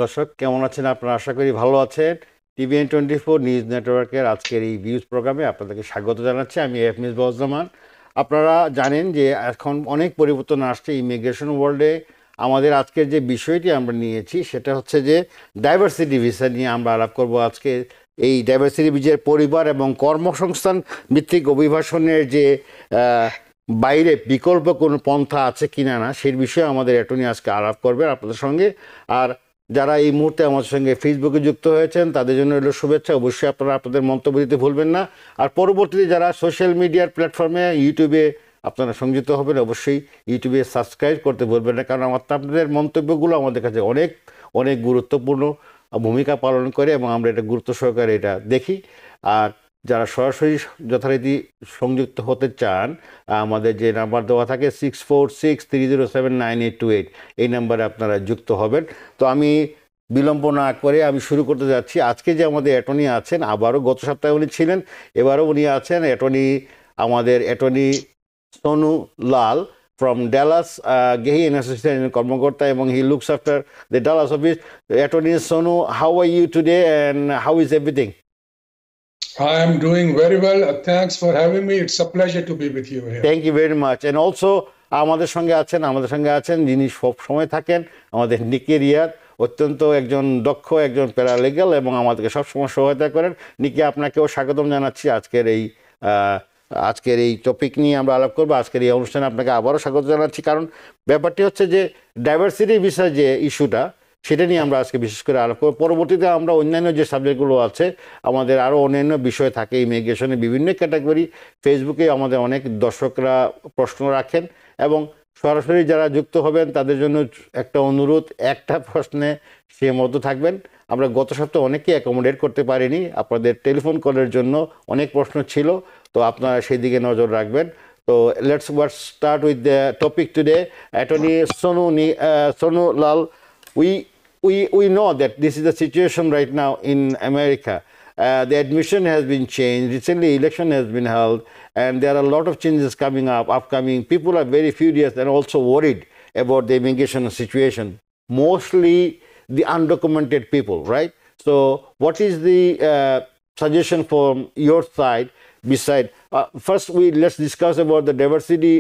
দর্শক কেমন আছেন আপনারা? আশা করি ভালো আছেন। TVN24 নিউজ নেটওয়ার্কের আজকের এই ভিউজ প্রোগ্রামে আপনাদেরকে স্বাগত জানাচ্ছি। আমি এফ মিসবাউজ্জামান। আপনারা জানেন যে এখন অনেক পরিবর্তন আসছে ইমিগ্রেশন ওয়ার্ল্ডে। আমাদের আজকের যে বিষয়টি আমরা নিয়েছি সেটা হচ্ছে যে ডাইভার্সিটি ভিসা নিয়ে আমরা আলাপ করব আজকে। এই ডাইভার্সিটি ভিসার পরিবার এবং কর্মসংস্থান ভিত্তিক অভিবাসনের যে বাইরে বিকল্প কোনো পন্থা আছে কিনা না সেই বিষয়ে আমাদের অ্যাটর্নি আজকে আলাপ করবেন আপনাদের সঙ্গে। আর যারা এই মুহূর্তে আমাদের সঙ্গে ফেসবুকে যুক্ত হয়েছেন তাদের জন্য হলো শুভেচ্ছা। অবশ্যই আপনারা আপনাদের মন্তব্য দিতে ভুলবেন না। আর পরবর্তীতে যারা সোশ্যাল মিডিয়ার প্ল্যাটফর্মে ইউটিউবে আপনারা সংযুক্ত হবেন, অবশ্যই ইউটিউবে সাবস্ক্রাইব করতে ভুলবেন না, কারণ আপনাদের মন্তব্যগুলো আমাদের কাছে অনেক অনেক গুরুত্বপূর্ণ ভূমিকা পালন করে এবং আমরা এটা গুরুত্ব সহকারে এটা দেখি। আর যারা সরাসরি যথারীতি সংযুক্ত হতে চান, আমাদের যে নাম্বার দেওয়া থাকে 6463079828, এই নাম্বারে আপনারা যুক্ত হবেন। তো আমি বিলম্ব না করে আমি শুরু করতে যাচ্ছি। আজকে যে আমাদের অ্যাটর্নি আছেন, আবারও গত সপ্তাহে উনি ছিলেন, এবারও উনি আছেন। আমাদের attorney Sonu Lal from Dallas, he is an assistant কর্মকর্তা এবং he looks after the Dallas office. Attorney Sonu, how are you today and how is everything? I am doing very well. Thanks for having me. It's a pleasure to be with you here. Thank you very much. And also আমাদের সঙ্গে আছেন যিনি সব সময় থাকেন, আমাদের নিকি রিয়াদ, অত্যন্ত একজন দক্ষ একজন প্যারালিগ্যাল এবং আমাদেরকে সবসময় সহায়তা করেন। নিকি, আপনাকেও স্বাগতম জানাচ্ছি আজকের এই টপিক নিয়ে আমরা আলাপ করবো। আজকের এই অনুষ্ঠানে আপনাকে আবারও স্বাগত জানাচ্ছি, কারণ ব্যাপারটি হচ্ছে যে ডাইভার্সিটি ভিসা যে ইস্যুটা, সেটা নিয়ে আমরা আজকে বিশেষ করে আলাপ করব। পরবর্তীতে আমরা অন্যান্য যে সাবজেক্টগুলো আছে, আমাদের আরও অন্যান্য বিষয় থাকে ইমিগ্রেশনের বিভিন্ন ক্যাটাগরি। ফেসবুকে আমাদের অনেক দর্শকরা প্রশ্ন রাখেন এবং সরাসরি যারা যুক্ত হবেন তাদের জন্য একটা অনুরোধ, একটা প্রশ্নে সীমাবদ্ধ থাকবেন। আমরা গত সপ্তাহে অনেককে অ্যাকোমোডেট করতে পারিনি, আপনাদের টেলিফোন কলের জন্য অনেক প্রশ্ন ছিল, তো আপনারা সেই দিকে নজর রাখবেন। তো let's start with the topic today. Attorney Sonu Lal, we know that this is the situation right now in America. The admission has been changed. Recently, election has been held, and there are a lot of changes upcoming. People are very furious and also worried about the immigration situation, mostly the undocumented people, right? So what is the suggestion from your side? First, let's discuss about the diversity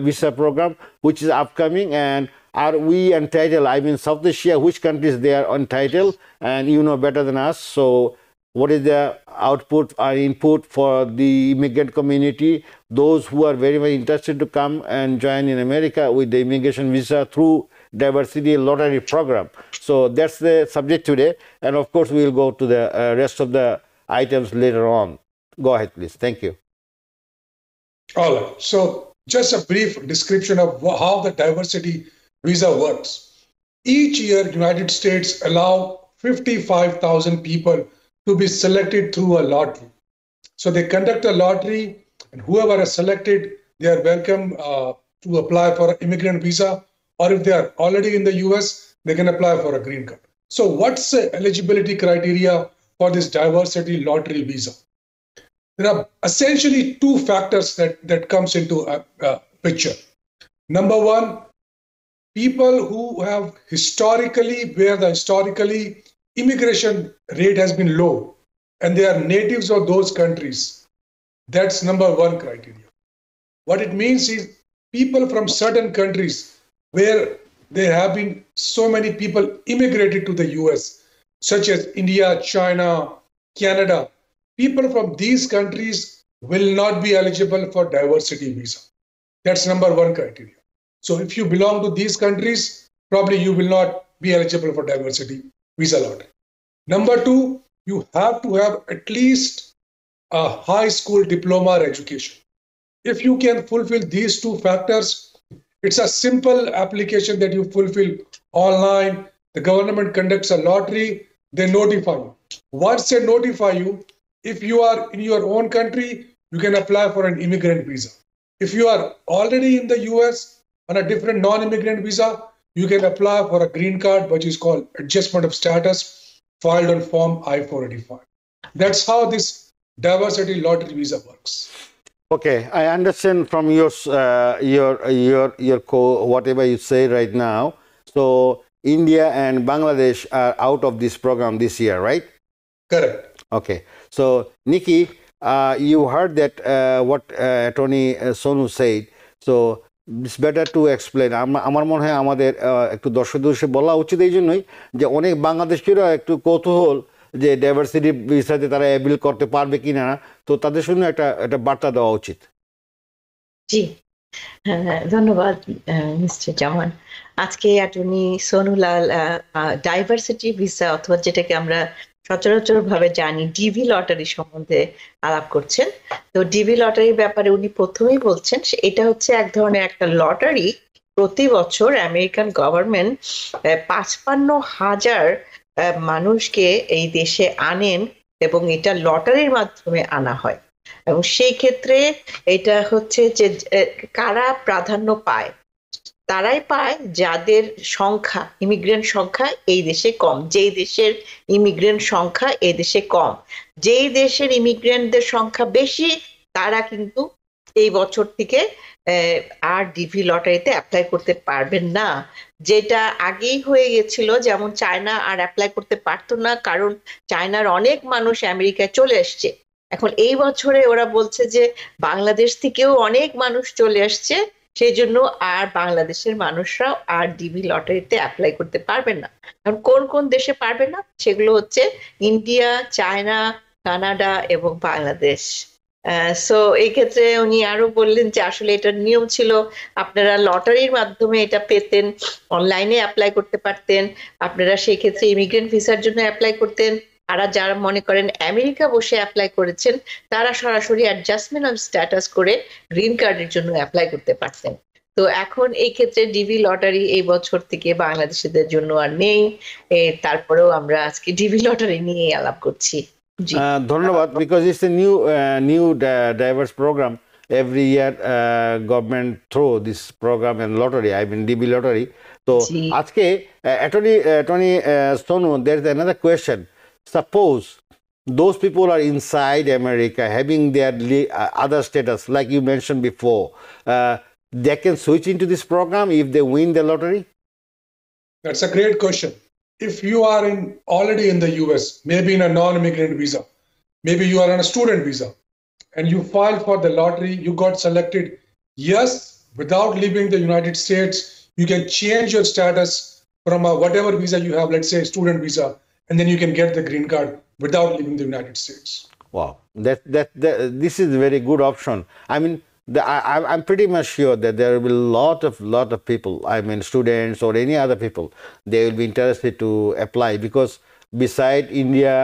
visa program, which is upcoming, and are we entitled? I mean, South Asia, which countries they are entitled, and you know better than us. So what is the output or input for the immigrant community, those who are very much interested to come and join in America with the immigration visa through diversity lottery program? So that's the subject today, and of course we will go to the rest of the items later on. Go ahead, please. Thank you. All right. So just a brief description of how the diversity visa works. Each year, United States allow 55,000 people to be selected through a lottery. So they conduct a lottery, and whoever is selected, they are welcome to apply for an immigrant visa, or if they are already in the US, they can apply for a green card. So what's the eligibility criteria for this diversity lottery visa? There are essentially two factors that comes into a picture. Number one, people who have where the historically immigration rate has been low, and they are natives of those countries. That's number one criteria. What it means is people from certain countries where there have been so many people immigrated to the US, such as India, China, Canada, people from these countries will not be eligible for diversity visa. That's number one criteria. So if you belong to these countries, probably you will not be eligible for diversity visa lottery. Number two, you have to have at least a high school diploma or education. If you can fulfill these two factors, it's a simple application that you fulfill online. The government conducts a lottery, they notify you. Once they notify you, if you are in your own country, you can apply for an immigrant visa. If you are already in the US on a different non-immigrant visa, you can apply for a green card, which is called adjustment of status, filed on Form I-485. That's how this diversity lottery visa works. Okay, I understand from your whatever you say right now. So India and Bangladesh are out of this program this year, right? Correct. Okay. So, Nikki, you heard that what Attorney Sonu said. So, it's better to explain. আমার মনে হয় আমাদের একটু দর্শকদের বলা উচিত এই জন্যই যে অনেক বাংলাদেশিরা একটু কৌতূহল যে ডাইভার্সিটি ভিসাতে তারা অ্যাপিল করতে পারবে কিনা, তো তাদের জন্য একটা বার্তা দেওয়া উচিত। জি, ধন্যবাদ মিস্টার জামান। আজকে অ্যাটর্নি সোনুলাল ডাইভার্সিটি ভিসা অথবা যেটাকে আমরা সচরাচর ভাবে জানি ডিভি লটারি সম্বন্ধে আলাপ করছেন। তো ডিভি লটারির ব্যাপারে উনি প্রথমেই বলছেন এটা হচ্ছে এক ধরনের একটা লটারি। প্রতি বছর আমেরিকান গভর্নমেন্ট 55,000 মানুষকে এই দেশে আনেন এবং এটা লটারির মাধ্যমে আনা হয়। এবং সেই ক্ষেত্রে এটা হচ্ছে যে কারা প্রাধান্য পায়, তারাই পায় যাদের সংখ্যা, ইমিগ্রেন্ট সংখ্যা এই দেশে কম। যেই দেশের ইমিগ্রেন্ট সংখ্যা এই দেশে কম, যেই দেশের ইমিগ্রেন্টদের সংখ্যা বেশি, তারা কিন্তু এই বছর থেকে আর ডিভি লটারিতে অ্যাপ্লাই করতে পারবেন না। যেটা আগেই হয়ে গেছিল, যেমন চায়না আর অ্যাপ্লাই করতে পারতো না, কারণ চায়নার অনেক মানুষ আমেরিকায় চলে আসছে। এখন এই বছরে ওরা বলছে যে বাংলাদেশ থেকেও অনেক মানুষ চলে আসছে, সেই জন্য আর বাংলাদেশের মানুষরাও আর ডিবি লটারিতে অ্যাপ্লাই করতে পারবেন না। কারণ কোন কোন দেশে পারবে না সেগুলো হচ্ছে ইন্ডিয়া, চায়না, কানাডা এবং বাংলাদেশ। সো এই ক্ষেত্রে উনি আরো বললেন যে আসলে এটার নিয়ম ছিল আপনারা লটারির মাধ্যমে এটা পেতেন, অনলাইনে অ্যাপ্লাই করতে পারতেন, আপনারা সেই ক্ষেত্রে ইমিগ্রেন্ট ভিসার জন্য অ্যাপ্লাই করতেন। আর যারা মনে করেন আমেরিকা বসে অ্যাপ্লাই করেছেন তারা সরাসরি অ্যাডজাস্টমেন্ট অফ স্ট্যাটাস করে গ্রিন কার্ডের জন্য অ্যাপ্লাই করতে পারতেন। তো এখন এই ক্ষেত্রে ডিভি লটারি এই বছর থেকে বাংলাদেশিদের জন্য আর নেই। তারপরেও আমরা আজকে ডিভি লটারি নিয়ে আলাপ করছি। ধন্যবাদ, because it's a new diverse programme every year. Government throw this program and lottery, I mean DB lottery. So আজকে Attorney Sonu, there is another question. Suppose those people are inside America having their other status, like you mentioned before, they can switch into this program if they win the lottery? That's a great question. If you are already in the US, maybe in a non-immigrant visa, maybe you are on a student visa, and you filed for the lottery, you got selected, yes, without leaving the United States, you can change your status from whatever visa you have, let's say student visa, and then you can get the green card without leaving the United States. Wow, this is a very good option. I mean, I'm pretty much sure that there will be a lot of people, I mean students or any other people, they will be interested to apply, because beside India,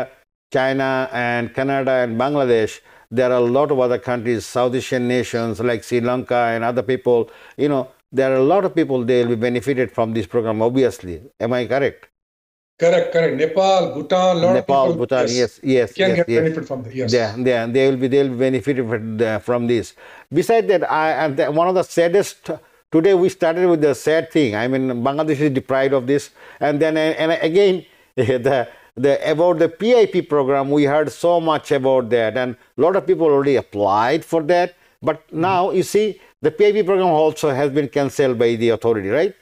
China and Canada and Bangladesh, there are a lot of other countries, South Asian nations like Sri Lanka and other people, there are a lot of people, they will be benefited from this program, obviously. Am I correct? Correct. Nepal, Bhutan, Bhutan, yes. Can get benefit from that, yes. They will be benefited from this. Besides that, one of the saddest, today we started with the sad thing. I mean, Bangladesh is deprived of this, and then again about the PIP program, we heard so much about that, and a lot of people already applied for that. But now you see, the PIP program also has been cancelled by the authority, right?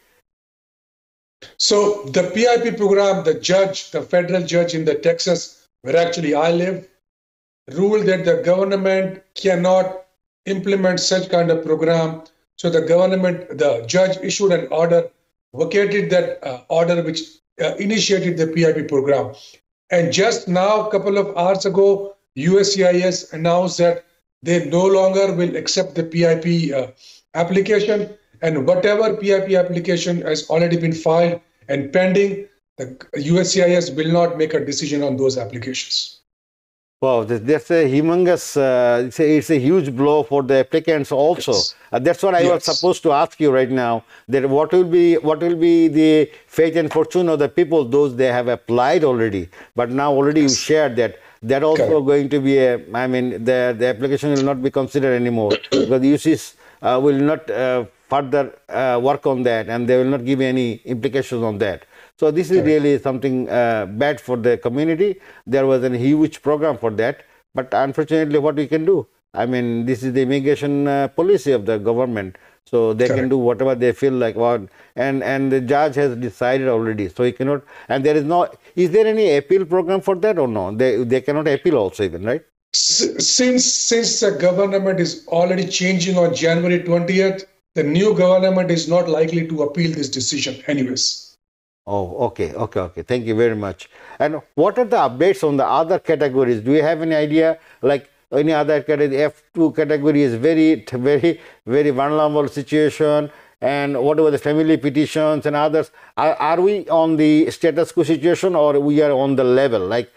So the PIP program, the federal judge in the Texas, where actually I live, ruled that the government cannot implement such kind of program. So the judge issued an order, vacated that order which initiated the PIP program. And just now, a couple of hours ago, USCIS announced that they no longer will accept the PIP application, and whatever PIP application has already been filed and pending, the USCIS will not make a decision on those applications. Wow, that's a humongous, it's a huge blow for the applicants also. Yes. That's what I was supposed to ask you right now, that what will be the fate and fortune of the people, those they have applied already, but now already you shared that also going to be the application will not be considered anymore, because the UCs will not further work on that, and they will not give any implications on that. So this is really something bad for the community. There was a huge program for that, but unfortunately what we can do? I mean, this is the immigration policy of the government. So they can Correct. do whatever they feel like. And the judge has decided already. So he cannot. And there is no. Is there any appeal program for that or no? They cannot appeal also even, right? Since the government is already changing on January 20th, the new government is not likely to appeal this decision anyways. Oh, okay. Thank you very much. And what are the updates on the other categories? Do you have any idea? Like any other category, F2 category is very vulnerable situation. And what about the family petitions and others? Are we on the status quo situation, or we are on the level? Like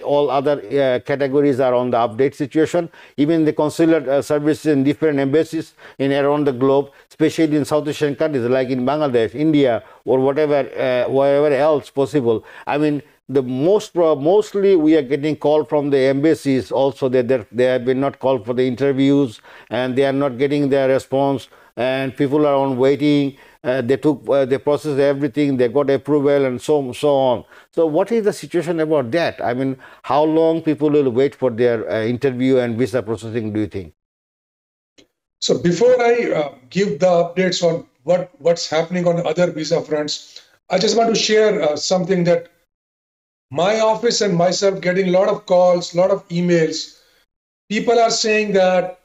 all other categories are on the update situation. Even the consular services in different embassies in around the globe, especially in South Asian countries like in Bangladesh, India, or wherever else possible. I mean, mostly we are getting called from the embassies also that they have been not called for the interviews and they are not getting their response, and people are on waiting. They processed everything, they got approval and so on. So what is the situation about that? I mean, how long people will wait for their interview and visa processing, do you think? So before I give the updates on what's happening on other visa fronts, I just want to share something that my office and myself getting a lot of calls, a lot of emails. People are saying that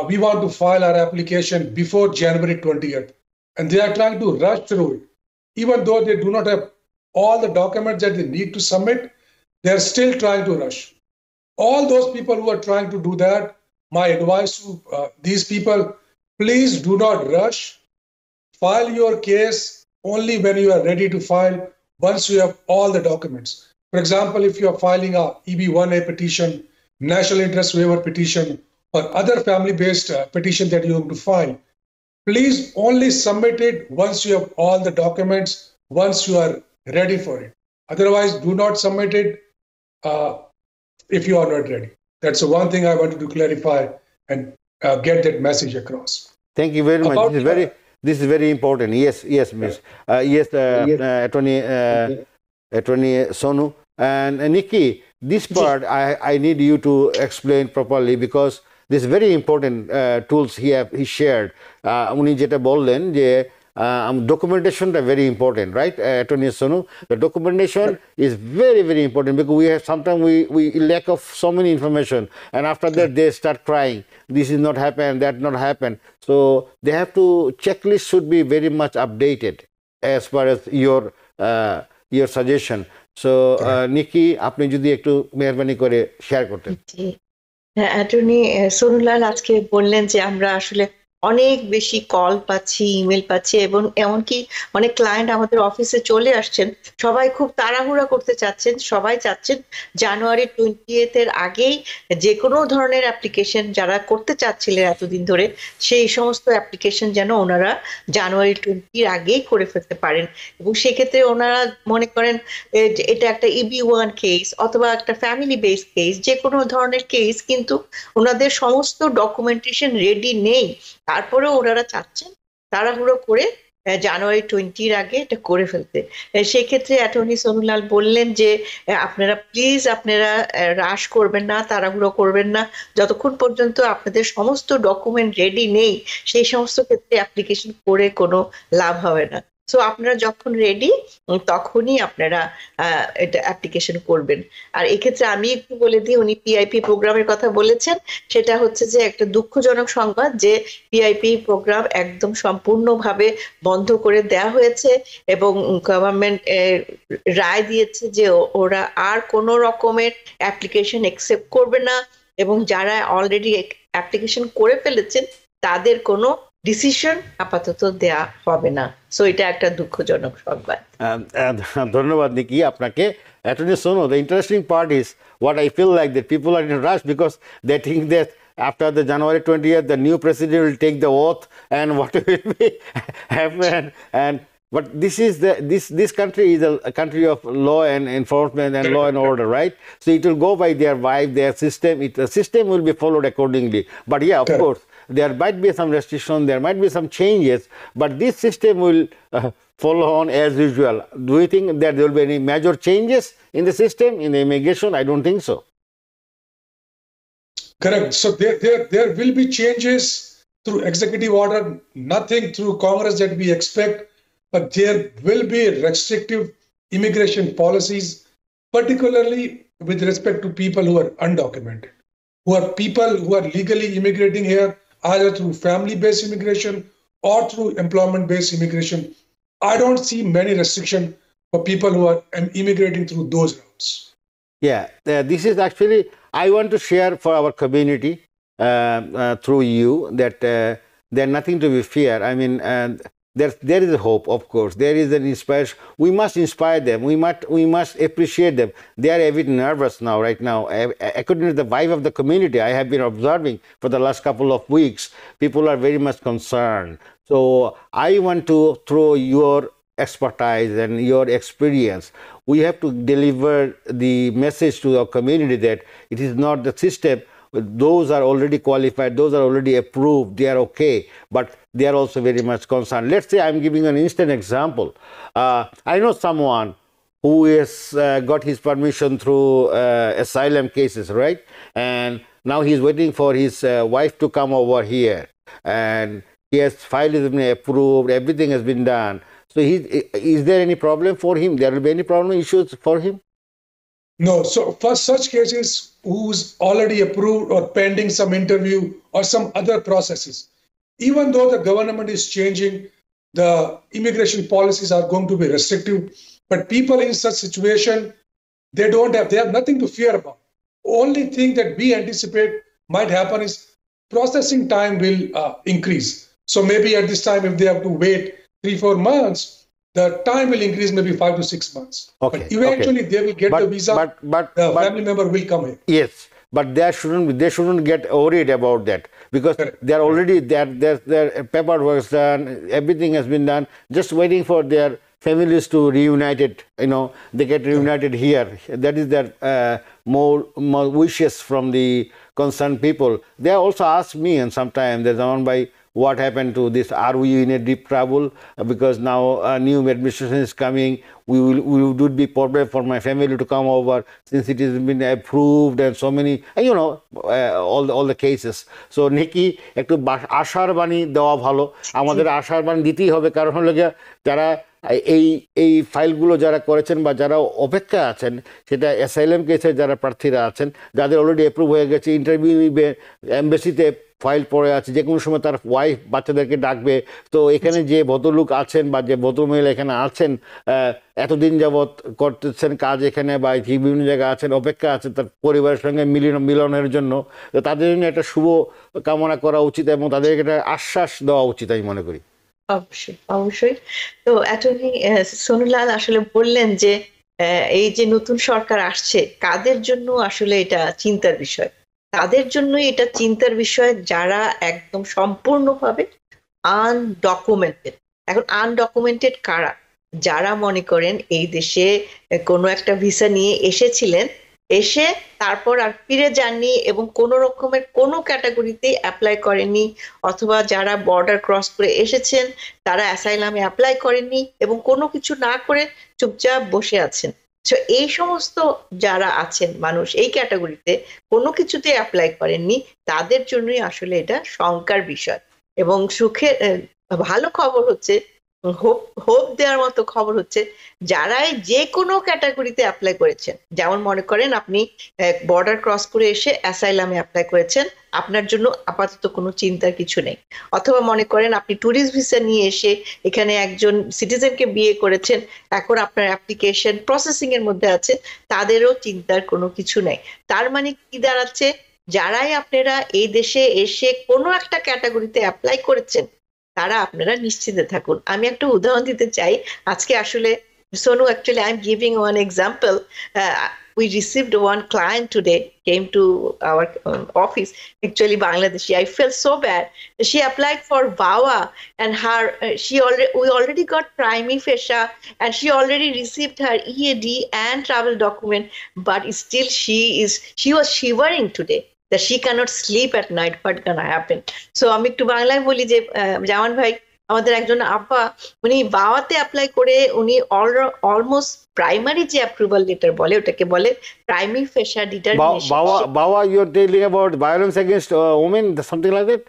we want to file our application before January 20th, and they are trying to rush through it. Even though they do not have all the documents that they need to submit, they're still trying to rush. All those people who are trying to do that, my advice to these people, please do not rush. File your case only when you are ready to file, once you have all the documents. For example, if you are filing a EB-1A petition, national interest waiver petition, or other family-based petition that you have to file, please only submit it once you have all the documents, once you are ready for it. Otherwise, do not submit it if you are not ready. That's the one thing I wanted to clarify and get that message across. Thank you very much. This is very important. Yes, Miss. Attorney Sonu and Nikki. This part I need you to explain properly, because this very important tools he shared. উনি যেটা বললেন যে documentation is very important, right, Attorney Sonu? The documentation is very important, because we have sometimes we lack of so many information, and after that they start crying. This is not happen, that not happen. So they have to checklist should be very much updated as far as your suggestion. So Nikki, আপনি যদি একটু মেহরবানি করে share করতেন। Attorney সোনুলাল আজকে বললেন যে আমরা আসলে অনেক বেশি কল পাচ্ছি, ইমেল পাচ্ছি, এবং এমনকি অনেক ক্লায়েন্ট আমাদের অফিসে চলে আসছেন। সবাই খুব তাড়াহুড়া করতে চাচ্ছেন, সবাই চাচ্ছেন জানুয়ারি 20th এর আগেই যে কোনো ধরনের অ্যাপ্লিকেশন যারা করতে চাচ্ছিলেন এতদিন ধরে, সেই সমস্ত অ্যাপ্লিকেশন যেন ওনারা জানুয়ারি 20 আগেই করে ফেলতে পারেন। এবং সেক্ষেত্রে ওনারা মনে করেন এটা একটা EB-1 কেস অথবা একটা ফ্যামিলি বেস কেস, যে কোনো ধরনের কেস, কিন্তু ওনাদের সমস্ত ডকুমেন্টেশন রেডি নেই, তারপরেও ওনারা চাচ্ছেন তাড়াহুড়ো করে জানুয়ারি 20 আগে এটা করে ফেলতে। সেক্ষেত্রে অ্যাটর্নি সোনুলাল বললেন যে আপনারা প্লিজ রাশ করবেন না, তাড়াহুড়ো করবেন না, যতক্ষণ পর্যন্ত আপনাদের সমস্ত ডকুমেন্ট রেডি নেই সেই সমস্ত ক্ষেত্রে অ্যাপ্লিকেশন করে কোনো লাভ হবে না। সো আপনারা যখন রেডি তখনই আপনারা এটা অ্যাপ্লিকেশন করবেন। আর এক্ষেত্রে আমি একটু বলে দিই, উনি PIP প্রোগ্রামের কথা বলেছেন, সেটা হচ্ছে যে একটা দুঃখজনক সংবাদ যে PIP প্রোগ্রাম একদম সম্পূর্ণভাবে বন্ধ করে দেওয়া হয়েছে, এবং গভর্নমেন্ট রায় দিয়েছে যে ওরা আর কোনো রকমের অ্যাপ্লিকেশন অ্যাকসেপ্ট করবে না, এবং যারা অলরেডি অ্যাপ্লিকেশন করে ফেলেছেন তাদের কোনো ডিসিশন আপাতত দেয়া হবে না। সো এটা একটা দুঃখজনক সংবাদ। ধন্যবাদ নিকি আপনাকে। Attorney Sonu, the interesting part is what I feel like that people are in a rush because they think that after the January 20th the new president will take the oath and what will be happen. But this country is a country of law and enforcement and law and order, right? So it will go by their vibe, their system. The system will be followed accordingly. But yeah, of course, there might be some restriction, there might be some changes, but this system will follow on as usual. Do you think that there will be any major changes in the system, in the immigration? I don't think so. Correct. So there will be changes through executive order, nothing through Congress that we expect, but there will be restrictive immigration policies, particularly with respect to people who are undocumented, who are people who are legally immigrating here, either through family-based immigration or through employment-based immigration. I don't see many restrictions for people who are immigrating through those routes. Yeah, this is actually, I want to share for our community through you that there's nothing to be feared. I mean, there is a hope, of course. There is an inspiration. We must inspire them. We must appreciate them. They are a bit nervous now, right now. According to the vibe of the community, I have been observing for the last couple of weeks, people are very much concerned. So I want to throw your expertise and your experience. We have to deliver the message to our community that it is not the system. Those are already qualified, those are already approved, they are okay, but they are also very much concerned. Let's say I'm giving an instant example. I know someone who has got his permission through asylum cases, right? And now he's waiting for his wife to come over here. And he has filed has been approved, everything has been done. So is there any problem for him? There will be any problem, issues for him? No, so for such cases who's already approved or pending some interview or some other processes, even though the government is changing, the immigration policies are going to be restrictive, but people in such situation, they have nothing to fear about. Only thing that we anticipate might happen is processing time will increase. So maybe at this time, if they have to wait 3-4 months, the time will increase maybe 5 to 6 months. Okay, but eventually they will get the visa. But the family member will come here. Yes, but they shouldn't get worried about that because they are already their paperwork done, everything has been done, just waiting for their families to reunited. They get reunited here. That is their more wishes from the concerned people. They also ask me, and sometimes there's someone by. What happened to this? Are we in a deep trouble? Because now a new administration is coming. We would be problem for my family to come over since it has been approved and so many, all the cases. So Nikki, একটু আশার বাণী দেওয়া ভালো। আমাদের আশার বাণী দিতেই হবে, কারণ হলো যারা এই ফাইলগুলো যারা করেছেন বা যারা অপেক্ষা আছেন, সেটা অ্যাসাইলাম কেসে যারা প্রার্থীরা আছেন, যাদের অলরেডি অ্যাপ্রুভ হয়ে গেছে, ইন্টারভিউ এমবেসিতে ফাইল পড়ে আছে, যে কোনো সময় তার ওয়াইফ বাচ্চাদেরকে ডাকবে। তো এখানে যে ভদ্রলোক আছেন বা যে ভদ্রমহিলা এখানে আছেন, এতদিন যাবৎ করতেছেন কাজ এখানে বা বিভিন্ন জায়গায় আছেন, অপেক্ষা আছে তার পরিবারের সঙ্গে মিলনের জন্য, তো তাদের জন্য একটা শুভ কামনা করা উচিত এবং তাদেরকে একটা আশ্বাস দেওয়া উচিত আমি মনে করি। অবশ্যই অবশ্যই। তো অ্যাটর্নি সোনুলাল আসলে বললেন যে এই যে নতুন সরকার আসছে, কাদের জন্য আসলে এটা চিন্তার বিষয়? তাদের জন্য এটা চিন্তার বিষয় যারা একদম সম্পূর্ণভাবে আনডকুমেন্টেড। এখন আনডকুমেন্টেড কারা? যারা মনে করেন এই দেশে কোনো একটা ভিসা নিয়ে এসেছিলেন, এসে তারপর আর ফিরে যাননি এবং কোনো রকমের কোনো ক্যাটাগরিতে অ্যাপ্লাই করেননি, অথবা যারা বর্ডার ক্রস করে এসেছেন তারা অ্যাসাইলামে অ্যাপ্লাই করেননি এবং কোনো কিছু না করে চুপচাপ বসে আছেন। তো এই সমস্ত যারা আছেন মানুষ এই ক্যাটাগরিতে কোনো কিছুতে অ্যাপ্লাই করেননি, তাদের জন্যই আসলে এটা শঙ্কার বিষয়। এবং সুখের ভালো খবর হচ্ছে, হোপ দেওয়ার মতো খবর হচ্ছে, যারাই যে কোনো ক্যাটাগরিতে অ্যাপ্লাই করেছেন, যেমন মনে করেন আপনি বর্ডার ক্রস করে এসে অ্যাসাইলামে অ্যাপ্লাই করেছেন, আপনার জন্য আপাতত কোনো চিন্তার কিছু নেই। অথবা মনে করেন আপনি ট্যুরিস্ট ভিসা নিয়ে এসে এখানে একজন সিটিজেনকে বিয়ে করেছেন, এখন আপনার অ্যাপ্লিকেশন প্রসেসিং এর মধ্যে আছে, তাদেরও চিন্তার কোনো কিছু নেই। তার মানে কি দাঁড়াচ্ছে, যারাই আপনারা এই দেশে এসে কোনো একটা ক্যাটাগরিতে অ্যাপ্লাই করেছেন, তারা আপনারা নিশ্চিন্তে থাকুন। আমি একটা উদাহরণ দিতে চাই। আজকে আসলে Sonu, actually I'm giving one example. We received one client today, came to our office, actually Bangladeshi. I felt so bad. She applied for VAWA and we already got prima facie and she already received her EAD and travel document, but still she was shivering today that she cannot sleep at night. What gonna happen? So আমি একটু বাংলায় বলি যে জামান ভাই, আমাদের একজন আপা, উনি বাওয়াতে অ্যাপ্লাই করে উনি অলমোস্ট প্রাইমারি যে অ্যাপ্রুভাল লেটার বলে ওটাকে বলে প্রাইমি ফেশা ডিটারমিনেশন। বাওয়া, you are telling about violence against women, something like that?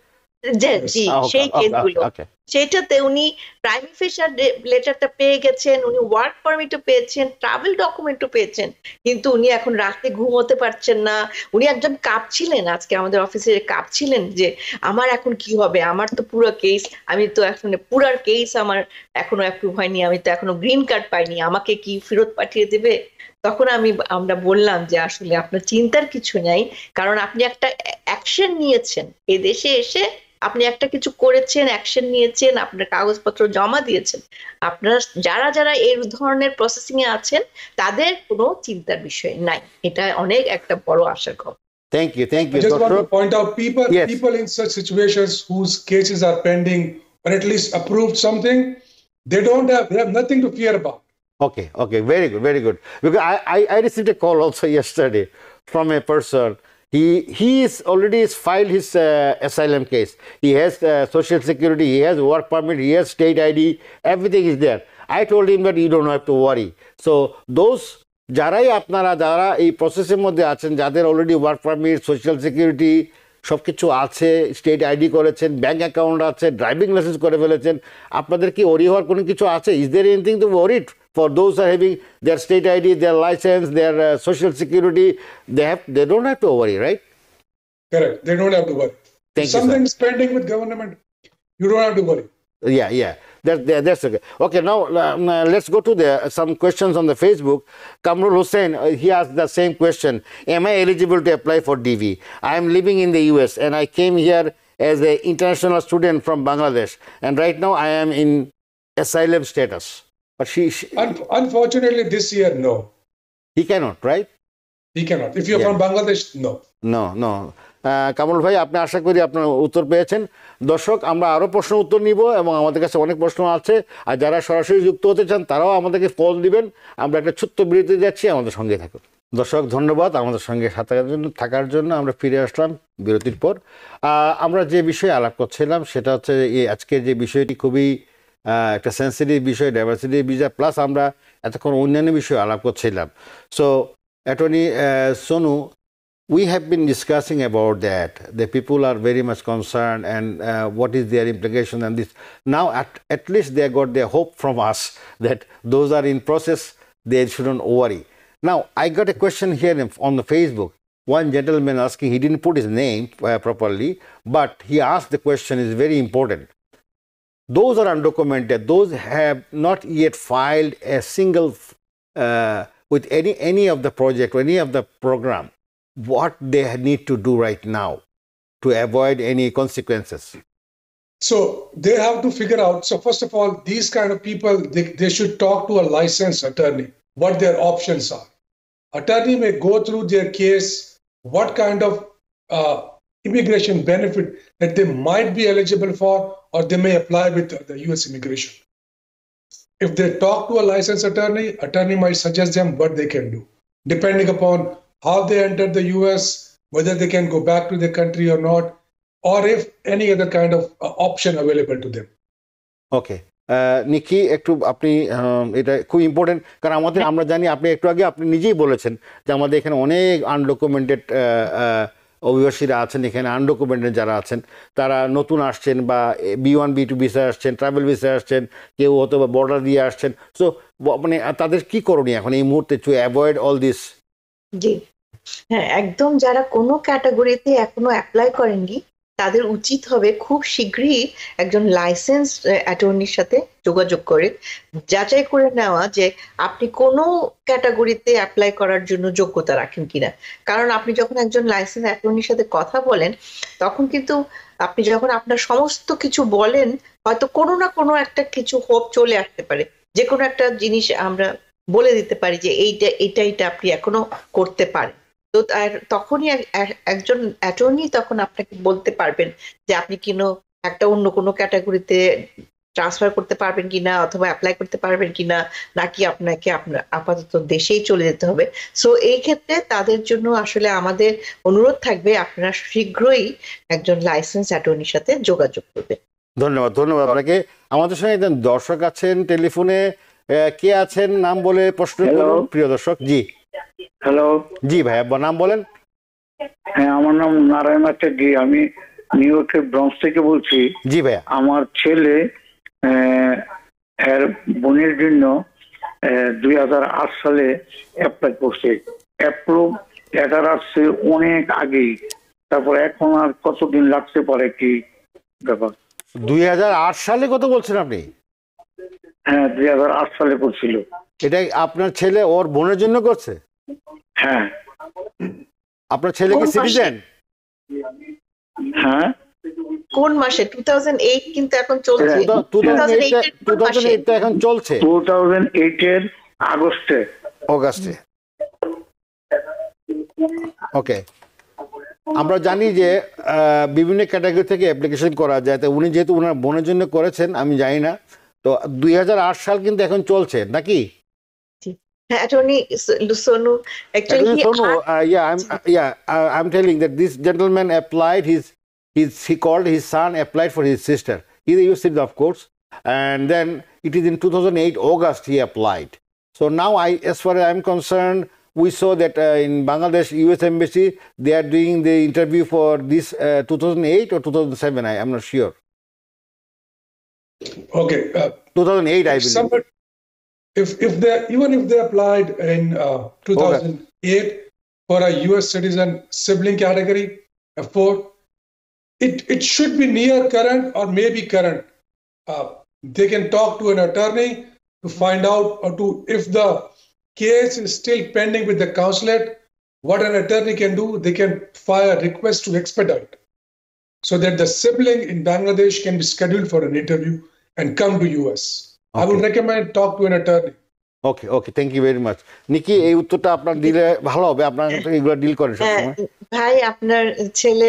G Okay, সেই okay, কেসগুলো okay. সেটাতে উনি প্রাইম ফেশার লেটারটা পেয়ে গেছেন, উনি ওয়ার্ক পারমিটও পেয়েছেন, ট্রাভেল ডকুমেন্টও পেয়েছেন, কিন্তু উনি এখন রাতে ঘুমোতে পারছেন না। উনি একজন কাঁপছিলেন, আজকে আমাদের অফিসে কাঁপছিলেন যে আমার এখন কি হবে, আমার তো পুরো কেস, আমি তো এখন পুরার কেস আমার এখনো অ্যাপ্রুভ হয়নি, আমি তো এখনো গ্রিন কার্ড পাইনি, আমাকে কি ফেরত পাঠিয়ে দেবে? তখন আমরা বললাম যে আসলে আপনার চিন্তার কিছু নাই, কারণ আপনি একটা অ্যাকশন নিয়েছেন, এই দেশে এসে আপনি একটা কিছু করেছেন, অ্যাকশন নিয়েছেন, আপনার কাগজপত্র জমা দিয়েছেন। আপনারা যারা যারা এই ধরনের প্রসেসিং এ আছেন তাদের কোনো চিন্তার বিষয় নাই, এটা অনেক একটা বড় আশার খবর। Thank you, I just want to Dr. point out Yes. people in such situations whose cases are pending or at least approved something, they have nothing to fear about. Okay, okay, very good, very good. Because I received a call also yesterday from a person. He is already filed his asylum case. He has social security, he has work permit, he has state ID, everything is there. I told him that you don't have to worry. So those যারা এই প্রসেসের মধ্যে আছেন, যাদের already work permit, social security সবকিছু আছে, state ID করেছেন, bank account আছে, ড্রাইভিং লাইসেন্স করে ফেলেছেন, আপনাদের কি ওরি হওয়ার কোনো কিছু আছে? Is there anything to worried for those are having their state ID, their licence, their social security? They don't have to worry, right? Correct. They don't have to worry. Thank If you, sir. something is pending with government, you don't have to worry. Yeah. That's okay. Okay, now let's go to some questions on the Facebook. Kamrul Hussain, he asked the same question. Am I eligible to apply for DV? I am living in the US and I came here as an international student from Bangladesh. And right now I am in asylum status. But Unfortunately, this year, no. he cannot, right? He cannot. If you're Yeah. from Bangladesh, no. No. Kamrul ভাই, আপনি আশা করি আপনার উত্তর পেয়েছেন। দর্শক, আমরা আরও প্রশ্ন উত্তর নিব এবং আমাদের কাছে অনেক প্রশ্ন আছে, আর যারা সরাসরি যুক্ত হতে চান তারাও আমাদেরকে কল দিবেন। আমরা একটা ছোট্ট বিরতি যাচ্ছি, আমাদের সঙ্গে থাকুন। দর্শক, ধন্যবাদ আমাদের সঙ্গে থাকার জন্য। আমরা ফিরে আসলাম বিরতির পর। আমরা যে বিষয়ে আলাপ করছিলাম সেটা হচ্ছে এই আজকের যে বিষয়টি খুবই একটা সেন্সিটিভ বিষয়, ডাইভার্সিটি ভিসা, প্লাস আমরা এতক্ষণ অন্যান্য বিষয়ে আলাপ করছিলাম। So attorney Sonu, we have been discussing about that. The people are very much concerned and what is their implication and this. Now at least they got their hope from us that those are in process, they shouldn't worry. Now I got a question here on the Facebook. One gentleman asking, he didn't put his name properly, but he asked the question is very important. Those are undocumented, those have not yet filed a single with any of the project or any of the program. What they need to do right now to avoid any consequences? So they have to figure out. So first of all, these kind of people, they should talk to a licensed attorney, what their options are. Attorney may go through their case, what kind of immigration benefit that they might be eligible for, or they may apply with the US immigration. If they talk to a licensed attorney might suggest them what they can do, depending upon how they entered the US, whether they can go back to their country or not, or if any other kind of option available to them. Okay. নিকি, একটু আপনি এটা খুব important, কারণ আমরা জানি, আপনি একটু আগে আপনি নিজেই বলেছেন যে আমাদের এখানে অনেক আনডকুমেন্টেড অভিবাসীরা আছেন, এখানে আনডকুমেন্টেড যারা আছেন তারা নতুন আসছেন বা B1 B2 ভিসায় আসছেন, ট্রাভেল ভিসায় আসছেন, কেউ হয়তো বা বর্ডার দিয়ে আসছেন। সো মানে তাদের কি করণীয় এখন এই মুহূর্তে টু অ্যাভয়েড অল দিস? জি হ্যাঁ, একদম যারা কোনো ক্যাটাগরিতে এখনো অ্যাপ্লাই করেননি তাদের উচিত হবে খুব শীঘ্রই একজন লাইসেন্স অ্যাটর্নির সাথে যোগাযোগ করে যাচাই করে নেওয়া যে আপনি কোনো ক্যাটাগরিতে অ্যাপ্লাই করার জন্য যোগ্যতা রাখেন কিনা। কারণ আপনি যখন একজন লাইসেন্স অ্যাটর্নির সাথে কথা বলেন তখন কিন্তু আপনি যখন আপনার সমস্ত কিছু বলেন, হয়তো কোনো না কোনো একটা কিছু হোপ চলে আসতে পারে, যে কোনো একটা জিনিস আমরা বলে দিতে পারি যে এইটা আপনি এখনো করতে পারেন। তো তখনই একজন অ্যাটর্নি তখন আপনাকে বলতে পারবেন যে আপনি একটা অন্য কোনো ক্যাটাগরিতে ট্রান্সফার করতে পারবেন কিনা, অথবা অ্যাপ্লাই করতে পারবেন কিনা, নাকি আপনাকে আপনার আপাতত দেশেই চলে যেতে হবে। সো এই ক্ষেত্রে তাদের জন্য আসলে আমাদের অনুরোধ থাকবে আপনারা শীঘ্রই একজন লাইসেন্স অ্যাটর্নির সাথে যোগাযোগ করবেন। ধন্যবাদ আপনাকে। আমাদের সঙ্গে একজন দর্শক আছেন টেলিফোনে। কে আছেন নাম বলে প্রশ্ন করুন প্রিয় দর্শক। জি হ্যালো। জি ভাই, নাম বলেন। হ্যাঁ, আমার নাম নারায়ণ আচার্য। আমি নিউ ইয়র্কের ব্রঙ্কস থেকে বলছি। জি ভাইয়া। আমার ছেলে এর বোনের জন্য 2008 সালে অ্যাপ্লাই করছে, অ্যাপ্রুভ লেটার আসছে অনেক আগেই, তারপর এখন আর কতদিন লাগতে পারে কি ব্যাপার? 2008 সালে কত বলছেন আপনি? হ্যাঁ, 2008 সালে করছিল। এটা আপনার ছেলে ওর বোনের জন্য করছে? হ্যাঁ। আপনার ছেলে কি কোন মাসে? সিটিজেন? হ্যাঁ, কোন মাসে? 2008 কিন্তু এখন চলছে। 2008 2008 কোন মাসে? তো এখন চলছে 2008 এর আগস্টে। অগাস্টে। ওকে, আমরা জানি যে বিভিন্ন ক্যাটাগরি থেকে অ্যাপ্লিকেশন করা যায়, তো উনি যেহেতু ওনার বোনের জন্য করেছেন, আমি জানি না, তো 2008 সাল কিন্তু এখন চলছে নাকি? হ্যাঁ, attorney Sonu, actually I'm telling that this gentleman applied he called his son, applied for his sister. He's a US citizen, of course, and then it is in 2008 August he applied. So now, as far as I'm concerned, we saw that in Bangladesh US Embassy they are doing the interview for this 2008 or 2007. I'm not sure. Okay. 2008, I believe. Somebody, if they even if they applied in 2008 for a U.S. citizen sibling category, F4, it should be near current or maybe current. They can talk to an attorney to find out if the case is still pending with the consulate. What an attorney can do, they can file a request to expedite, so that the sibling in Bangladesh can be scheduled for an interview and come to US. I would recommend talk to an attorney. Okay, thank you very much. Nikki, এই উত্তরটা আপনার দিলে ভালো হবে, আপনার এগুলো deal করেন সবসময়। ভাই, আপনার ছেলে,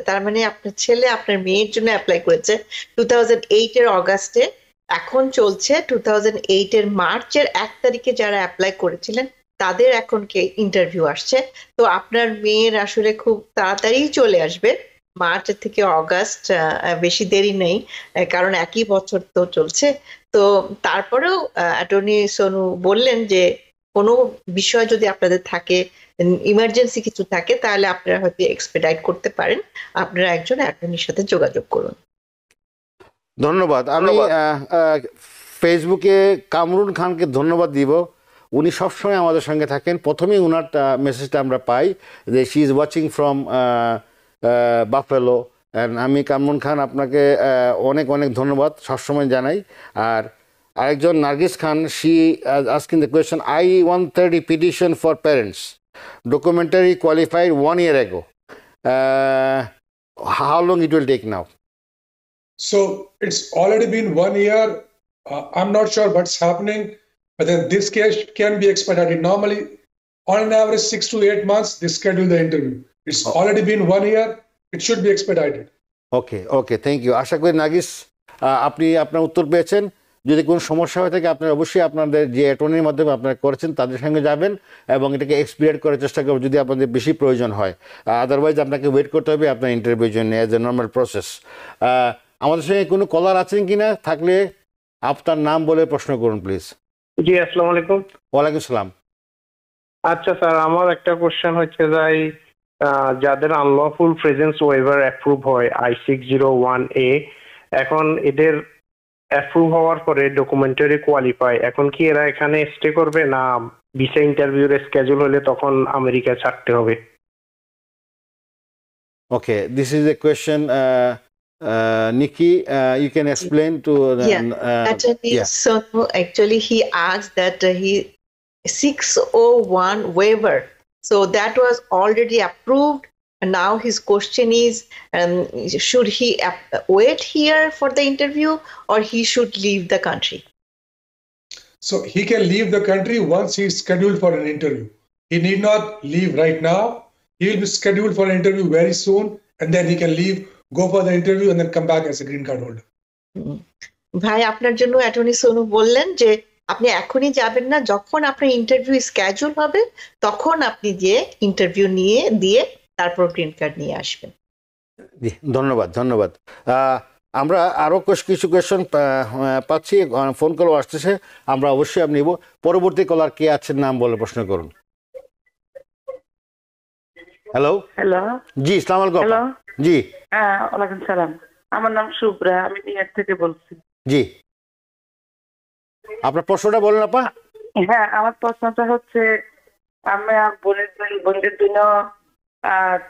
তার মানে আপনার ছেলে আপনার মেয়ের জন্য অ্যাপ্লাই করেছে 2008 এর অগাস্টে, এখন চলছে 2008 এর মার্চের 1 তারিখে যারা অ্যাপ্লাই করেছিলেন তাদের এখন ইন্টারভিউ আসছে। তো আপনার মেয়ের আসলে খুব তাড়াতাড়ি চলে আসবে, মার্চ থেকে অগাস্ট, বেশি দেরি নেই, কারণ একই বছর তো চলছে। তো তারপরেও অ্যাটর্নি সোনু বললেন যে কোনো বিষয় যদি আপনাদের থাকে, ইমার্জেন্সি কিছু থাকে, তাহলে আপনারা হয়তো এক্সপেডাইট করতে পারেন, আপনারা একজন অ্যাটর্নির সাথে যোগাযোগ করুন। ধন্যবাদ। আমি ফেসবুকে কামরুন খানকে ধন্যবাদ দিব, উনি সবসময় আমাদের সঙ্গে থাকেন। প্রথমেই ওনার মেসেজটা আমরা পাই যে she is watching from buffalo. আমি কামরুন খান, আপনাকে অনেক অনেক ধন্যবাদ সবসময় জানাই। আর আরেকজন Nargis Khan, she asking the question, I-130 petition for parents, documentary qualified 1 year ago. How long it will take now? So it's already been 1 year. I'm not sure what's happening, but then this case can be expedited. Normally, on an average, 6 to 8 months, they schedule the interview. It's already been 1 year. It should be expedited. Okay, thank you. আশা করি নার্গিস আপনি আপনার উত্তর পেয়েছেন। যদি কোনো সমস্যা হয়ে থাকে, আপনারা অবশ্যই আপনাদের যে অ্যাটর্নির মাধ্যমে আপনারা করেছেন তাদের সঙ্গে যাবেন এবং এটাকে এক্সপিরিয়েট করার চেষ্টা করবেন যদি আপনাদের বেশি প্রয়োজন হয়। আদারওয়াইজ আপনাকে ওয়েট করতে হবে আপনার ইন্টারভিউর জন্য, অ্যাজ এ নর্মাল প্রসেস। আমাদের সঙ্গে কোনো কলার আছেন কিনা? থাকলে আপনার নাম বলে প্রশ্ন করুন প্লিজ। জি, আসসালামু আলাইকুম। ওয়ালাইকুম সালাম। আচ্ছা স্যার, আমার একটা কোশ্চেন হচ্ছে যাই, যাদের আনলফুল প্রেজেন্স ওয়েভার অ্যাপ্রুভ হয় I-601A, এখন এদের অ্যাপ্রুভ হওয়ার পরে ডকুমেন্টারি কোয়ালিফাই, এখন কি এরা এখানে স্টে করবে না ভিসা ইন্টারভিউর স্কেজুল হলে তখন আমেরিকা ছাড়তে হবে? Okay, this is a question, Nikki, you can explain to Attorney Sonu, actually he asked that he 601 waiver, so that was already approved, and now his question is, should he wait here for the interview or he should leave the country? So he can leave the country once he is scheduled for an interview. He need not leave right now. He will be scheduled for an interview very soon, and then he can leave, go for the interview, and then come back as a green card holder. ভাই, আপনার জন্য attorney Sonu বললেন যে আপনি এখনই যাবেন না, যখন আপনার ইন্টারভিউ স্কেজুল হবে তখন আপনি যে ইন্টারভিউ দিয়ে তারপর গ্রিন কার্ড নিয়ে আসবেন। ধন্যবাদ। আমরা আরো কিছু কোয়েশ্চন পাচ্ছি, ফোন কলও আসতেছে, আমরা অবশ্যই আপনি নিব। পরবর্তী কলার কে আছেন নাম বলে প্রশ্ন করুন। হ্যালো, হ্যালো জি আসসালামু আলাইকুম হ্যালো আপা। জি হ্যাঁ ওয়ালাইকুম সালাম। আমার নাম শুভ্রা, আমি নিউ ইয়র্ক থেকে বলছি। জি, আপনার প্রশ্নটা বলেন আপা। হ্যাঁ, আমার প্রশ্নটা হচ্ছে আমি বোনদের জন্য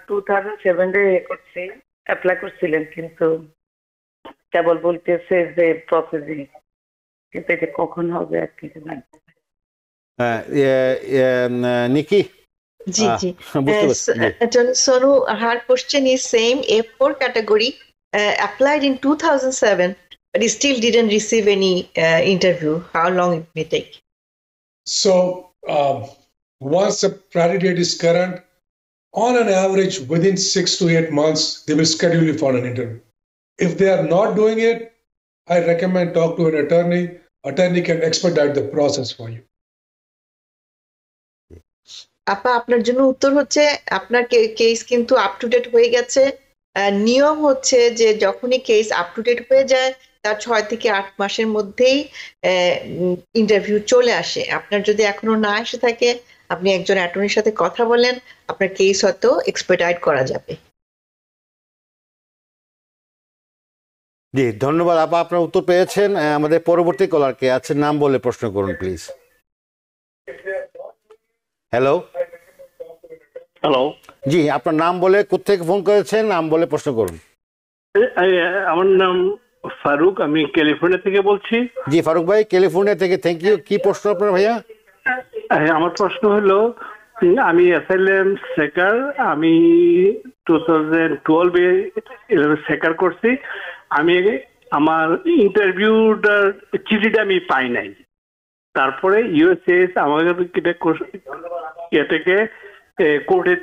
2007 করছি, অ্যাপ্লাই করছিলেন, কিন্তু কেবল বলতেছে যে প্রসেসিং, কিন্তু এটা কখন হবে আর কি জানতে চাই। নিকি Ji, ji. বুঝতে পারছি, জি। Attorney Sonu, her question is same F4 category, applied in 2007, but he still didn't receive any interview. How long it may take? So once the priority date is current, on an average, within 6 to 8 months, they will schedule you for an interview. If they are not doing it, I recommend talk to an attorney. Attorney can expedite the process for you. আপা, আপনার জন্য উত্তর হচ্ছে আপনার case কিন্তু up to date হয়ে গেছে। নিয়ম হচ্ছে যে যখনই কেস আপ টু ডেট হয়ে যায় তার 6 থেকে 8 মাসের মধ্যেই ইন্টারভিউ চলে আসে। আপনার যদি এখনো না এসে থাকে, আপনি একজন অ্যাটর্নির সাথে কথা বলেন, আপনার কেস হয়তো এক্সপেডিট করা যাবে। জি ধন্যবাদ আপা, আপনার উত্তর পেয়েছেন। আমাদের পরবর্তী কলার কে আছে, নাম বলে প্রশ্ন করুন প্লিজ। হ্যালো, হ্যালো, জি আপনার নাম বলে কোত্থেকে ফোন করেছেন, নাম বলে প্রশ্ন করুন। আমার নাম ফারুক, আমি ক্যালিফোর্নিয়া থেকে বলছি। জি ফারুক ভাই, ক্যালিফোর্নিয়া থেকে, থ্যাংক ইউ। কি প্রশ্ন আপনার ভাইয়া? আমার প্রশ্ন হলো, আমি অ্যাসাইলাম সেকার, আমি 2012 সেকার করছি। আমি আমার ইন্টারভিউটার চিঠিটা আমি পাই নাই। তারপরে ইউএসএস আমাকে এটাকে কোর্টে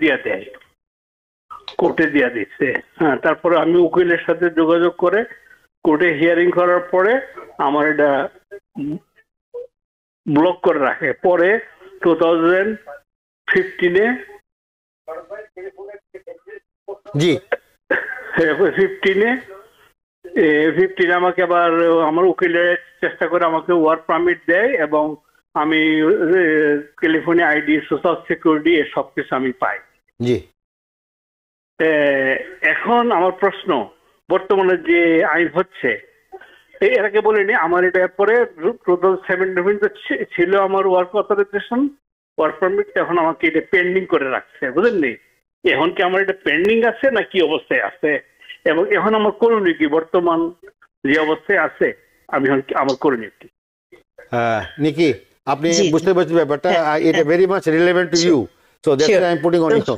দিয়ে দিচ্ছে। হ্যাঁ, তারপরে আমি উকিলের সাথে যোগাযোগ করে কোর্টে হিয়ারিং করার পরে আমার এটা ব্লক করে রাখে। পরে 2015 জি 15 আমাকে আবার আমার উকিলের চেষ্টা করে আমাকে ওয়ার্ক পারমিট দেয় এবং আমি ক্যালিফোর্নিয়া আইডি, সোশ্যাল সিকিউরিটি সব কিছু আমি পাই। জি, এখন আমার প্রশ্ন, বর্তমানে যে আইন হচ্ছে, এর আগে বলিনি আমার এটা পরে 2017 ছিল আমার ওয়ার্ক অথরাইজেশন, ওয়ার্ক পারমিট, এখন আমাকে এটা পেন্ডিং করে রাখছে, বুঝলেন? এখন কি আমার এটা পেন্ডিং আছে না কি অবস্থায় আছে, এবং এখন আমার করণীয় কি? বর্তমান যে অবস্থায় আছে আমি আমার করণীয় কি? নিকি, আপনি জি, বুঝতে পারছেন ব্যাপারটা, হ্যাঁ, এটা very much relevant to you, so that's Sure. I am putting on it.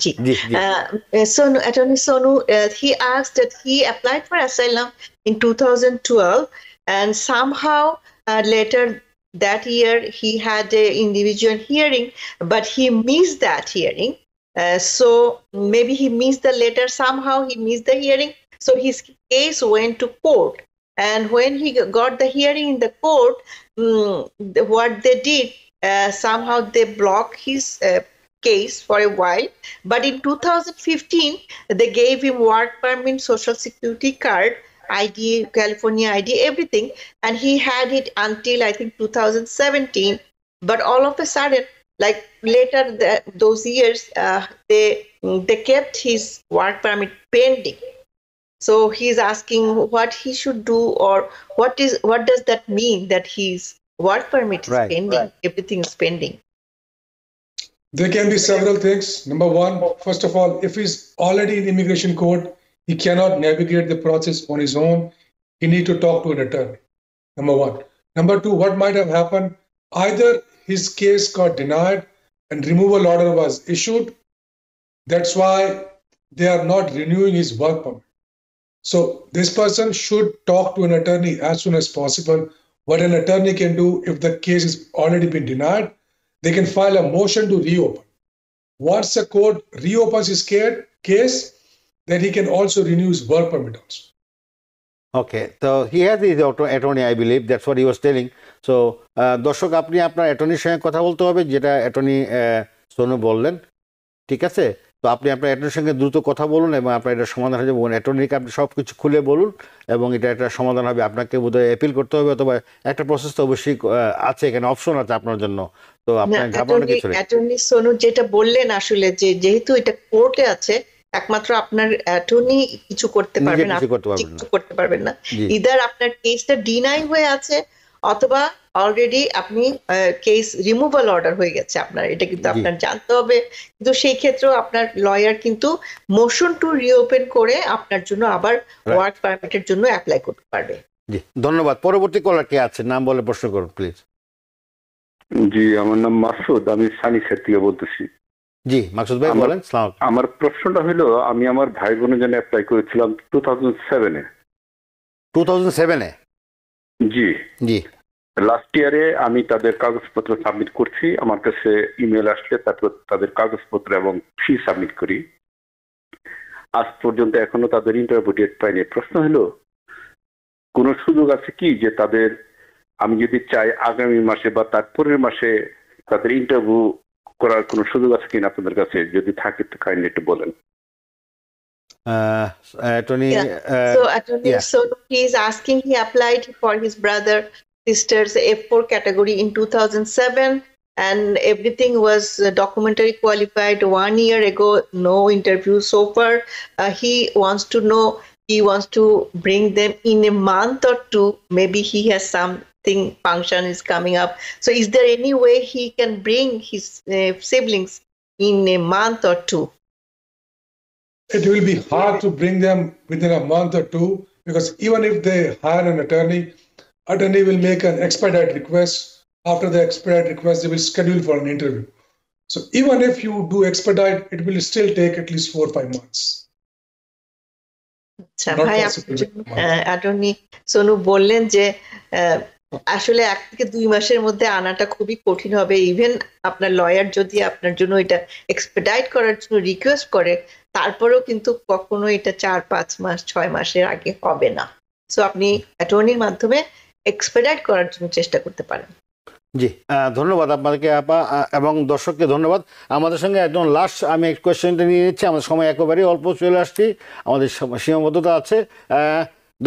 Ji. জি জি Sonu, Attorney Sonu, he asked that he applied for asylum in 2012, and somehow later that year he had an individual hearing, but he missed that hearing. So maybe he missed the letter, somehow he missed the hearing. So his case went to court. And when he got the hearing in the court, what they did, somehow they blocked his case for a while. But in 2015, they gave him work permit, social security card, ID, California ID, everything. And he had it until I think 2017. But all of a sudden, like later those years, they kept his work permit pending. So he's asking what he should do, or what does that mean that his work permit is Right, pending? right. Everything is pending. There can be several things. Number one, first of all, if he's already in immigration court, he cannot navigate the process on his own. He need to talk to an attorney. Number one. Number two, what might have happened? Either his case got denied and removal order was issued. That's why they are not renewing his work permit. So this person should talk to an attorney as soon as possible. What an attorney can do, if the case has already been denied, they can file a motion to reopen. Once the court reopens his case, then he can also renew his work permit also. ওকে, তো he has is attorney, I believe that's what he was telling. So দর্শক, আপনি আপনার অ্যাটর্নির সঙ্গে কথা বলতে হবে, যেটা attorney Sonu বললেন, ঠিক আছে? তো আপনি আপনার অ্যাটর্নির সঙ্গে দ্রুত কথা বলুন এবং আপনার এটা সমাধান হয়ে যাবে। অ্যাটর্নিকে আপনি সব কিছু খুলে বলুন এবং এটা একটা সমাধান হবে। আপনাকে বোধহয় অ্যাপিল করতে হবে, অথবা একটা প্রসেস তো অবশ্যই আছে, এখানে অপশন আছে আপনার জন্য। তো আপনার ঘাবড়ানোর কিছু নেই। অ্যাটর্নি সোনু যেটা বললেন আসলে, যে যেহেতু এটা কোর্টে আছে, একমাত্র আপনার অ্যাটর্নি কিছু করতে পারবেন না, কিছু করতে পারবেন না। ইদার আপনার কেসটা ডিনাই হয়ে আছে, অথবা অলরেডি আপনি কেস রিমুভাল অর্ডার হয়ে গেছে আপনার, এটা কিন্তু আপনার জানতে হবে। কিন্তু সেই ক্ষেত্রেও আপনার লয়ার কিন্তু মোশন টু রিওপেন করে আপনার জন্য আবার ওয়ার্ক পারমিটের জন্য অ্যাপ্লাই করতে পারবে। জি, ধন্যবাদ। পরবর্তী কলার কে আছে, নাম বলে প্রশ্ন করুন প্লিজ। জি, আমার নাম মাসুদ, আমি সানিসের থেকে বলতেছি। জি মাসুদ ভাই বলেন। আমার প্রশ্নটা হলো, আমি আমার ভাই বোনের জন্য অ্যাপ্লাই করেছিলাম 2007-এ। 2007-এ? জি জি। লাস্ট ইয়ারে আমি তাদের কাগজপত্র সাবমিট করছি, আমার কাছে ইমেল আসলে তারপর তাদের কাগজপত্র এবং ফি সাবমিট করি। আজ পর্যন্ত এখনো তাদের ইন্টারভিউ ডেট পাইনি। প্রশ্ন হলো, কোন সুযোগ আছে কি যে তাদের, আমি যদি চাই আগামী মাসে বা তারপরের মাসে তাদের ইন্টারভিউ করার কোনো সুযোগ আছে কিনা আপনাদের কাছে? যদি থাকে তো কাইন্ডলি একটু বলেন। So he is asking, he applied for his brother sister's F4 category in 2007 and everything was documentary qualified 1 year ago, no interview so far. He wants to know, he wants to bring them in a month or two, maybe he has something function is coming up. So is there any way he can bring his siblings in a month or two? It will be hard to bring them within a month or two, because even if they hire an attorney will make an expedite request. After the expedite request, they will schedule for an interview. So even if you do expedite, it will still take at least 4 or 5 months. আচ্ছা ভাই, attorney Sonu বললেন যে আসলে 1 থেকে 2 মাসের মধ্যে আনাটা খুবই কঠিন হবে। ইভেন আপনার লয়ার যদি আপনার জন্য এটা এক্সপেডাইট করার জন্য রিকোয়েস্ট করে, তারপরেও কিন্তু কখনো এটা 4-5 মাস 6 মাসের আগে হবে না। সো আপনি অ্যাটর্নির মাধ্যমে এক্সপেডাইট করার জন্য চেষ্টা করতে পারেন। জি, ধন্যবাদ আপনাদেরকে আপা এবং দর্শককে ধন্যবাদ। আমাদের সঙ্গে একদম লাস্ট আমি কোয়েশ্চেনটা নিয়ে নিচ্ছি, আমাদের সময় একেবারেই অল্প চলে আসছি, আমাদের সীমাবদ্ধতা আছে।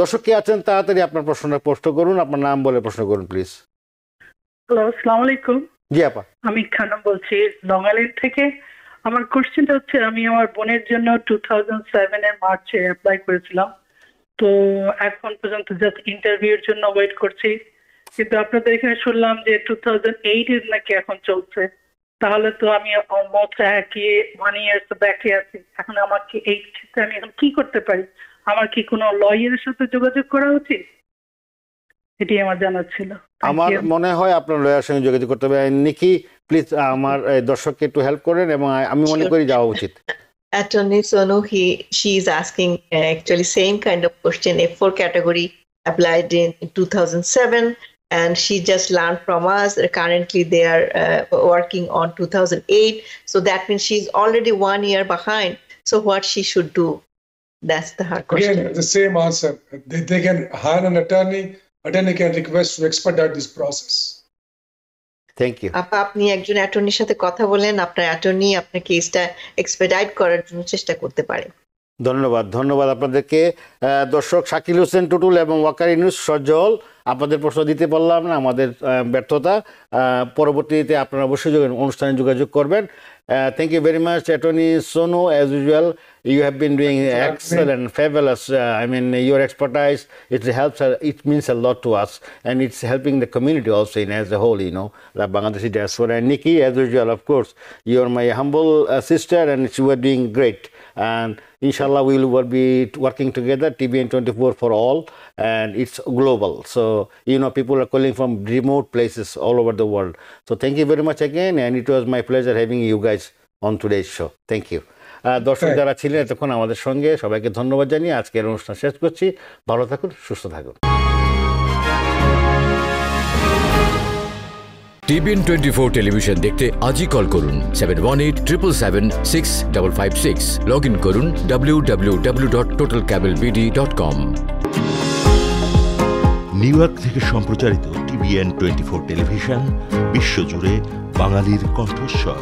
দর্শক কে আছেন, তাড়াতাড়ি আপনার প্রশ্নটা প্রশ্ন করুন, আপনার নাম বলে প্রশ্ন করুন প্লিজ। হ্যালো, আসসালামু আলাইকুম। জি আপা। আমি খানম বলছি লংআইল্যান্ড থেকে। আমার কোশ্চেনটা হচ্ছে, আমি আমার বোনের জন্য 2007-এর মার্চে অ্যাপ্লাই করেছিলাম, তো এখন পর্যন্ত জাস্ট ইন্টারভিউর জন্য ওয়েট করছি। কিন্তু আপনাদের এখানে শুনলাম যে 2008-এর নাকি এখন চলছে, তাহলে তো আমি অলমোস্ট 1 ইয়ার ব্যাকে আছি। এখন আমাকে এই ক্ষেত্রে আমি এখন কি করতে পারি? আমার কি কোনো লয়ারের সাথে যোগাযোগ করা উচিত? এটি আমার জানার ছিল। আমার মনে হয় আপনার লয়ারের সঙ্গে যোগাযোগ করতে হবে। নিকি প্লিজ আমার দর্শককে একটু হেল্প করেন, এবং আমি মনে করি যাওয়া উচিত। Attorney Sonu, she is asking actually same kind of question. F4 category applied in 2007, and she just learned from us. Currently, they are working on 2008, so that means she's already 1 year behind. So, what she should do? That's the hard question. Again, the same answer. They can hire an attorney. Attorney can request to expedite this process. Thank you. আপনি একজন অ্যাটর্নির সাথে কথা বলেন, আপনার attorney আপনার কেসটা Expedite করার জন্য চেষ্টা করতে পারে। ধন্যবাদ, ধন্যবাদ আপনাদেরকে। দর্শক, শাকিল হোসেন টুটুল এবং ওয়াকার ইউনুস সজ্জল, আপনাদের প্রশ্ন দিতে পারলাম না, আমাদের ব্যর্থতা। পরবর্তীতে আপনারা অবশ্যই অনুষ্ঠানে যোগাযোগ করবেন। Thank you very much, Attorney Sonu. As usual, you have been doing excellent, fabulous. I mean, your expertise, it helps, it means a lot to us, and it's helping the community also in as a whole, you know, the Bangladeshi diaspora. And Nikki, as usual, of course, you're my humble sister, and you are doing great. And inshallah, we will be working together, TBN24 for all, and it's global. So, you know, people are calling from remote places all over the world. So thank you very much again, and it was my pleasure having you guys on today's show. Thank you. দর্শক যারা ছিলেন এতক্ষণ আমাদের সঙ্গে, সবাইকে ধন্যবাদ জানিয়ে আজকের অনুষ্ঠান শেষ করছি। ভালো থাকুন, সুস্থ থাকুন। TBN24 টেলিভিশন দেখতে আজই কল করুন 7187776556। লগ ইন করুন www.totalcablebd.com। নিউ ইয়র্ক থেকে সম্প্রচারিত TBN24 টেলিভিশন বিশ্বজুড়ে বাঙালির কণ্ঠস্বর।